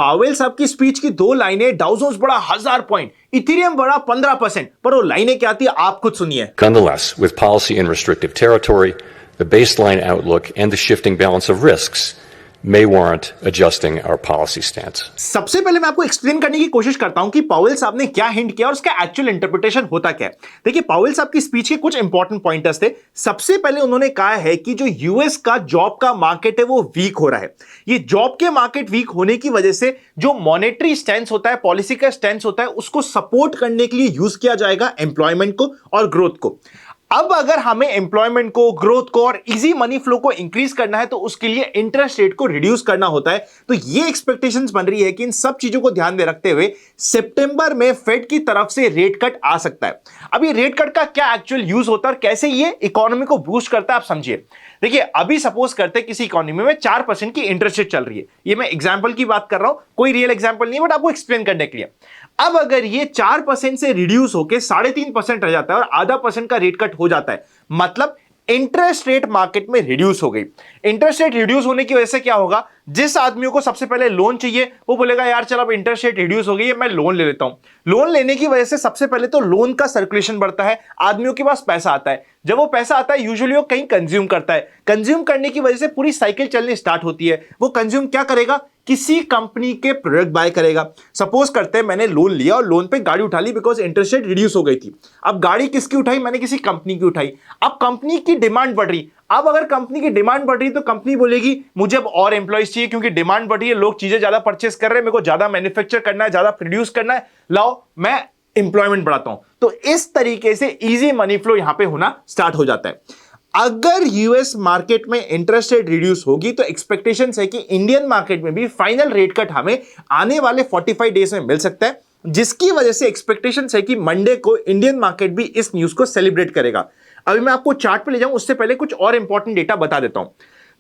Pavel साहब की speech की दो लाइनें, डाउ जोन्स बढ़ा 1000 पॉइंट, इथेरियम बढ़ा 15%, पर वो लाइनें क्या थी आप खुद सुनिए। Nonetheless, with policy in restrictive territory, the baseline outlook and the shifting balance of risks may warrant adjusting our policy stance. सबसे पहले मैं आपको एक्सप्लेन करने की कोशिश करता हूं कि पावेल साहब ने क्या हिंट किया और उसका एक्चुअल इंटरप्रिटेशन होता क्या है। देखिए, पावेल साहब की स्पीच के कुछ इंपॉर्टेंट पॉइंटर्स थे। सबसे पहले उन्होंने कहा है कि जो यूएस का जॉब का मार्केट है वो वीक हो रहा है। ये जॉब के मार्केट वीक होने की वजह से जो मॉनेटरी स्टैंस होता है, पॉलिसी का स्टैंस होता है, उसको सपोर्ट करने के लिए यूज किया जाएगा एम्प्लॉयमेंट को और ग्रोथ को। अब अगर हमें एम्प्लॉयमेंट को, ग्रोथ को और इजी मनी फ्लो को इंक्रीज करना है तो उसके लिए इंटरेस्ट रेट को रिड्यूस करना होता है। तो ये एक्सपेक्टेशंस बन रही है कि इन सब चीजों को ध्यान में रखते हुए सितंबर में फेड की तरफ से रेट कट आ सकता है। अब ये रेट कट का क्या एक्चुअल यूज होता है और कैसे ये इकोनॉमी को बूस्ट करता है, आप समझिए। देखिए, अभी सपोज करते हैं किसी इकोनॉमी में 4% की इंटरेस्ट रेट चल रही है। ये मैं एग्जांपल की बात कर रहा हूं, कोई रियल एग्जांपल नहीं है, बट आपको एक्सप्लेन करने के लिए। अब अगर ये 4% से रिड्यूस होकर 3.5% रह जाता है और आधा % का रेट कट हो जाता है, मतलब इंटरेस्ट रेट मार्केट में रिड्यूस हो गई। इंटरेस्ट रेट रिड्यूस होने की वजह से क्या होगा, जिस आदमियों को सबसे पहले लोन चाहिए वो बोलेगा यार चल अब इंटरेस्ट रेट रिड्यूस हो गई है, मैं लोन ले लेता हूं। लोन लेने की वजह से सबसे पहले तो लोन का सर्कुलेशन बढ़ता है, आदमियों के पास पैसा आता है। जब वो पैसा आता है यूजुअली वो कहीं कंज्यूम करता है। कंज्यूम करने की वजह से पूरी साइकिल चलनी स्टार्ट होती है। वो कंज्यूम क्या करेगा, किसी कंपनी के प्रोडक्ट बाय करेगा। सपोज करते हैं मैंने लोन लिया और लोन पे गाड़ी उठा ली बिकॉज इंटरेस्ट रेट रिड्यूस हो गई थी। अब गाड़ी किसकी उठाई, मैंने किसी कंपनी की उठाई। अब कंपनी की डिमांड बढ़ रही। अब अगर कंपनी की डिमांड बढ़ रही तो कंपनी बोलेगी मुझे अब और एम्प्लॉइज चाहिए क्योंकि डिमांड बढ़ रही है, लोग चीजें ज्यादा परचेस कर रहे हैं, मेरे को ज्यादा मैन्युफैक्चर करना है, ज्यादा प्रोड्यूस करना है, लाओ मैं एम्प्लॉयमेंट बढ़ाता हूं। तो इस तरीके से इजी मनी फ्लो यहां पे होना स्टार्ट हो जाता है। अगर यूएस मार्केट में इंटरेस्ट रेट रिड्यूस होगी तो एक्सपेक्टेशंस है कि इंडियन मार्केट में भी फाइनल रेट कट हमें आने वाले 45 डेज में मिल सकता है, जिसकी वजह से एक्सपेक्टेशंस है कि मंडे को इंडियन मार्केट भी इस न्यूज को सेलिब्रेट करेगा। अभी मैं आपको चार्ट पे ले जाऊं, उससे पहले कुछ और इंपॉर्टेंट डेटा बता देता हूं।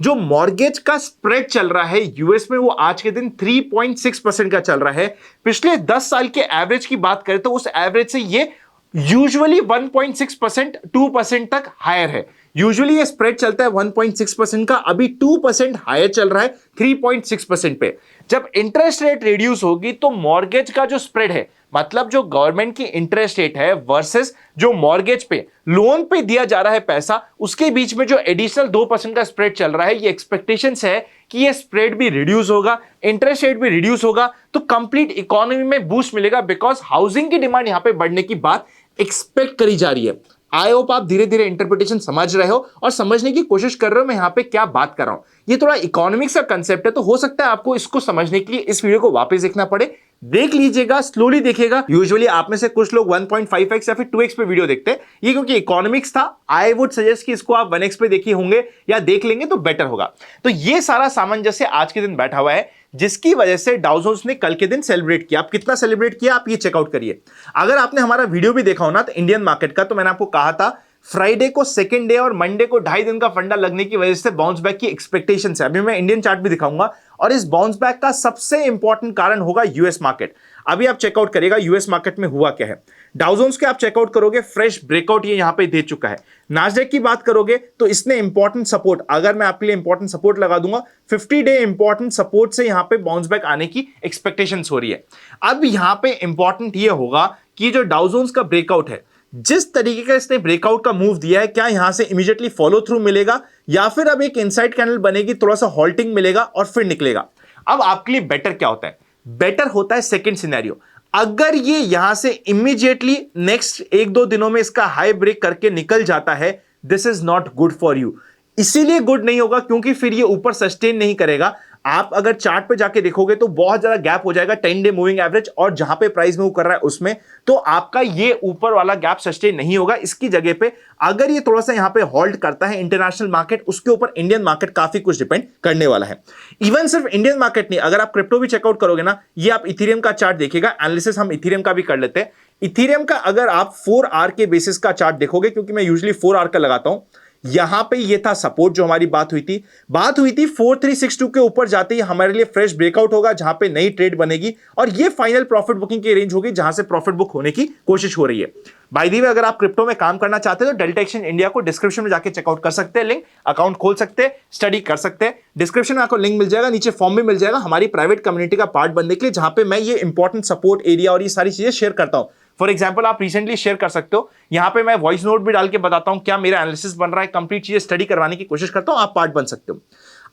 जो मॉर्गेज का स्प्रेड चल रहा है यूएस में वो आज के दिन 3.6% का चल रहा है। पिछले 10 साल के एवरेज की बात करें तो उस एवरेज से ये यूजुअली 1.6% 2% तक हायर है। यूजुअली ये स्प्रेड चलता है 1.6% का, अभी 2% हायर चल रहा है 3.6% पे। जब इंटरेस्ट रेट रिड्यूस होगी तो मॉर्गेज का जो स्प्रेड है, मतलब जो गवर्नमेंट की इंटरेस्ट रेट है वर्सेस जो मॉर्गेज पे लोन पे दिया जा रहा है पैसा, उसके बीच में जो एडिशनल 2% का स्प्रेड चल रहा है, ये एक्सपेक्टेशंस है कि ये स्प्रेड भी रिड्यूस होगा, इंटरेस्ट रेट भी रिड्यूस होगा, तो कंप्लीट इकोनॉमी में बूस्ट मिलेगा बिकॉज हाउसिंग की डिमांड यहां पे बढ़ने की बात एक्सपेक्ट करी जा रही है। आई होप आप धीरे धीरे इंटरप्रिटेशन समझ रहे हो और समझने की कोशिश कर रहे हो मैं यहां पे क्या बात कर रहा हूं। ये थोड़ा इकोनॉमिक्स का कंसेप्ट है, तो हो सकता है आपको इसको समझने के लिए इस वीडियो को वापस देखना पड़े। देख लीजिएगा, स्लोली देखिएगा। यूजुअली आप में से कुछ लोग 1.5x या फिर 2x पे वीडियो देखते हैं, ये क्योंकि इकोनॉमिक्स था। आई वुड सजेस्ट कि इसको आप 1x पे देखे होंगे या देख लेंगे तो बेटर होगा। तो ये सारा सामंजस्य आज के दिन बैठा हुआ है, जिसकी वजह से डाउ जोन्स ने कल के दिन सेलिब्रेट किया। आप कितना सेलिब्रेट किया आप ये चेकआउट करिए। अगर आपने हमारा वीडियो भी देखा हो ना तो इंडियन मार्केट का, तो मैंने आपको कहा था फ्राइडे को सेकंड डे और मंडे को 2.5 दिन का फंडा लगने की वजह से बाउंस बैक की एक्सपेक्टेशन है। अभी मैं इंडियन चार्ट भी दिखाऊंगा और इस बाउंस बैक का सबसे इंपॉर्टेंट कारण होगा यूएस मार्केट। अभी आप चेकआउट करिएगा यूएस मार्केट में हुआ क्या है। डाउ जोन्स के आप चेकआउट करोगे, फ्रेश ब्रेकआउट ये यहां पे दे चुका है। नास्डैक की बात करोगे तो इसने इंपॉर्टेंट सपोर्ट, अगर मैं आपके लिए इंपॉर्टेंट सपोर्ट लगा दूंगा, 50 डे इंपॉर्टेंट सपोर्ट से यहां पे बाउंस बैक आने की एक्सपेक्टेशंस हो रही है। अब यहां पे इंपॉर्टेंट ये होगा कि जो डाउ जोन्स का ब्रेकआउट है, जिस तरीके का इसने ब्रेकआउट का मूव दिया है, क्या यहां से इमीडिएटली फॉलो थ्रू मिलेगा या फिर अब एक इनसाइड कैंडल बनेगी, थोड़ा सा हॉल्टिंग मिलेगा और फिर निकलेगा। अब आपके लिए बेटर क्या होता है? बेटर होता है सेकंड सिनेरियो। अगर ये यहां से इमीडिएटली नेक्स्ट 1-2 दिनों में इसका हाई ब्रेक करके निकल जाता है, this is not good for you. इसीलिए गुड नहीं होगा क्योंकि फिर ये ऊपर सस्टेन नहीं करेगा। आप अगर चार्ट पे जाके देखोगे तो बहुत ज्यादा गैप हो जाएगा 10 डे मूविंग एवरेज और जहां पे प्राइस मूव कर रहा है उसमें, तो आपका ये ऊपर वाला गैप सस्टेन नहीं होगा। इसकी जगह पे अगर ये थोड़ा सा यहां पे होल्ड करता है इंटरनेशनल मार्केट, उसके ऊपर इंडियन मार्केट काफी कुछ डिपेंड करने वाला है। इवन सिर्फ इंडियन मार्केट नहीं, अगर आप क्रिप्टो भी चेकआउट करोगे ना, ये आप इथेरियम का चार्ट देखिएगा, एनालिसिस हम इथेरियम का भी कर लेते हैं। इथेरियम का अगर आप 4 आवर के बेसिस का चार्ट देखोगे, क्योंकि मैं यूजुअली 4 आवर का लगाता हूं, यहां पे ये था सपोर्ट जो हमारी बात हुई थी 4362 के ऊपर जाते ही हमारे लिए फ्रेश ब्रेकआउट होगा जहां पे नई ट्रेड बनेगी और ये फाइनल प्रॉफिट बुकिंग की रेंज होगी जहां से प्रॉफिट बुक होने की कोशिश हो रही है। बाय द वे, अगर आप क्रिप्टो में काम करना चाहते हैं तो डेल्टा एक्सचेंज इंडिया को डिस्क्रिप्शन में जाके चेकआउट कर सकते हैं, लिंक अकाउंट खोल सकते हैं, स्टडी कर सकते हैं। डिस्क्रिप्शन में आपको लिंक मिल जाएगा, नीचे फॉर्म भी मिल जाएगा हमारी प्राइवेट कम्युनिटी का पार्ट बनने के लिए, जहां पे मैं ये इंपॉर्टेंट सपोर्ट एरिया और ये सारी चीजें शेयर करता हूं। फॉर एग्जाम्पल, आप रिसेंटली शेयर कर सकते हो, यहां पे मैं वॉइस नोट भी डाल के बताता हूं क्या मेरा एनालिसिस बन रहा है, कंप्लीट चीजें स्टडी करवाने की कोशिश करता हूं, आप पार्ट बन सकते हो।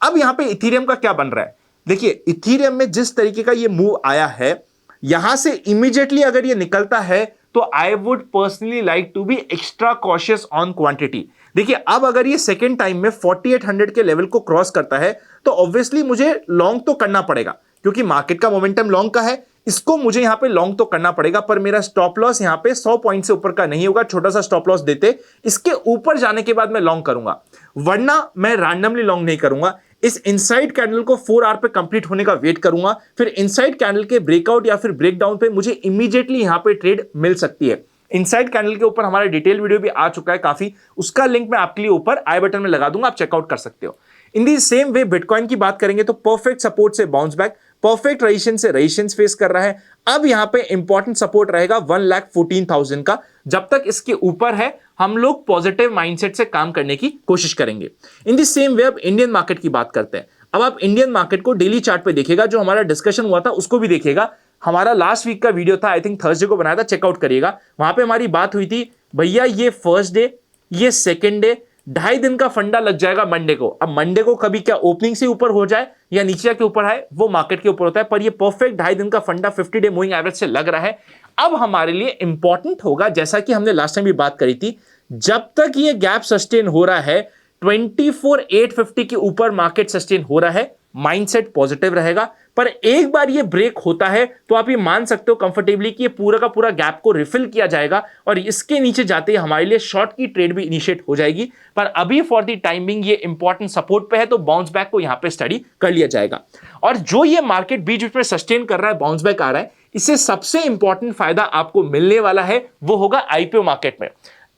अब यहां पे इथेरियम का क्या बन रहा है, देखिए इथेरियम में जिस तरीके का ये मूव आया है, यहां से इमीडिएटली अगर ये निकलता है तो I would personally like to be extra cautious on quantity. देखिए अब अगर ये सेकेंड टाइम में 4800 के लेवल को क्रॉस करता है तो ऑब्वियसली मुझे लॉन्ग तो करना पड़ेगा, क्योंकि मार्केट का मोमेंटम लॉन्ग का है, इसको मुझे यहां पे लॉन्ग तो करना पड़ेगा, पर मेरा स्टॉप लॉस यहां पे 100 पॉइंट से ऊपर का नहीं होगा। छोटा सा स्टॉप लॉस देते इसके ऊपर जाने के बाद मैं लॉन्ग करूंगा, वरना मैं रैंडमली लॉन्ग नहीं करूंगा। इस इनसाइड कैंडल को 4 आवर पे कंप्लीट होने का वेट करूंगा, फिर इनसाइड कैंडल के ब्रेकआउट या फिर ब्रेकडाउन पे मुझे इमीडिएटली यहां पे ट्रेड मिल सकती है। इनसाइड कैंडल के ऊपर हमारा डिटेल वीडियो भी आ चुका है काफी, उसका लिंक मैं आपके लिए ऊपर आई बटन में लगा दूंगा, आप चेकआउट कर सकते हो। इन दी सेम वे बिटकॉइन की बात करेंगे तो परफेक्ट सपोर्ट से बाउंस बैक, परफेक्ट रेजिस्टेंस से रेजिस्टेंस फेस कर रहा है। अब यहां पे इंपॉर्टेंट सपोर्ट रहेगा 1,14,000 का, जब तक इसके ऊपर है हम लोग पॉजिटिव माइंडसेट से काम करने की कोशिश करेंगे। इन दी सेम वे अब इंडियन मार्केट की बात करते हैं। अब आप इंडियन मार्केट को डेली चार्ट पे देखिएगा, जो हमारा डिस्कशन हुआ था उसको भी देखिएगा। हमारा लास्ट वीक का वीडियो था, आई थिंक थर्सडे को बनाया था, चेकआउट करिएगा। वहां पे हमारी बात हुई थी भैया ये फर्स्ट डे, ये सेकेंड डे, 2.5 दिन का फंडा लग जाएगा मंडे को। अब मंडे को कभी क्या ओपनिंग से ऊपर हो जाए या नीचे के ऊपर है, वो मार्केट के ऊपर होता है, पर ये परफेक्ट 2.5 दिन का फंडा 50 डे मूविंग एवरेज से लग रहा है। अब हमारे लिए इंपॉर्टेंट होगा, जैसा कि हमने लास्ट टाइम भी बात करी थी, जब तक ये गैप सस्टेन हो रहा है 24,850 के ऊपर मार्केट सस्टेन हो रहा है, माइंडसेट पॉजिटिव रहेगा। पर एक बार ये ब्रेक होता है तो आप ये मान सकते हो कंफर्टेबली कि ये पूरा का पूरा गैप को रिफिल किया जाएगा और इसके नीचे जाते ही हमारे लिए शॉर्ट की ट्रेड भी इनिशिएट हो जाएगी। पर अभी फॉर द टाइमिंग ये इंपॉर्टेंट सपोर्ट पे है, तो बाउंस बैक को यहां पे स्टडी कर लिया जाएगा। और जो ये मार्केट बीच बीच में सस्टेन कर रहा है, बाउंस बैक आ रहा है, इससे सबसे इंपॉर्टेंट फायदा आपको मिलने वाला है वो होगा आईपीओ मार्केट में।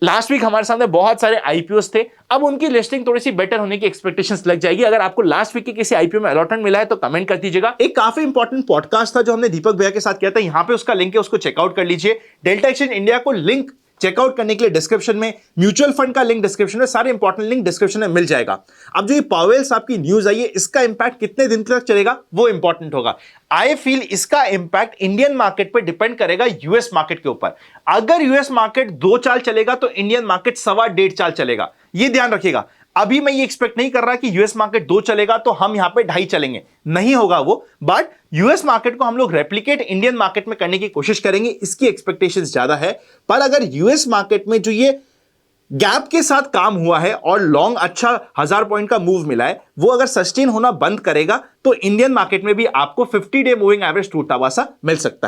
लास्ट वीक हमारे सामने बहुत सारे आईपीओस थे, अब उनकी लिस्टिंग थोड़ी सी बेटर होने की एक्सपेक्टेशंस लग जाएगी। अगर आपको लास्ट वीक के किसी आईपीओ में अलॉटमेंट मिला है तो कमेंट कर दीजिएगा। एक काफी इंपॉर्टेंट पॉडकास्ट था जो हमने दीपक भैया के साथ किया था, यहां पे उसका लिंक है, उसको चेकआउट कर लीजिए। डेल्टा एक्सचेंज इंडिया को लिंक चेकआउट करने के लिए डिस्क्रिप्शन में, म्यूचुअल फंड का लिंक डिस्क्रिप्शन में, सारे इंपॉर्टेंट लिंक डिस्क्रिप्शन में मिल जाएगा। अब जो ये पावेल साहब की न्यूज आई है, इसका इंपैक्ट कितने दिन तक चलेगा वो इंपॉर्टेंट होगा। आई फील इसका इंपैक्ट इंडियन मार्केट पे डिपेंड करेगा यूएस मार्केट के ऊपर। अगर यूएस मार्केट 2 चाल चलेगा तो इंडियन मार्केट 1.25 चाल चलेगा, ये ध्यान रखिएगा। अभी मैं ये एक्सपेक्ट नहीं कर रहा कि यूएस मार्केट 2 चलेगा तो हम यहां पे 2.5 चलेंगे, नहीं होगा वो। बट यूएस मार्केट को हम लोग रेप्लिकेट इंडियन मार्केट में करने की कोशिश करेंगे, इसकी एक्सपेक्टेशंस ज्यादा है। पर अगर यूएस मार्केट में जो ये गैप के साथ काम हुआ है और लॉन्ग अच्छा 1000 पॉइंट का मूव मिला है, वो अगर सस्टेन होना बंद करेगा तो इंडियन मार्केट में भी आपको 50 डे मूविंग एवरेज टूटा हुआ सा मिल सकता है।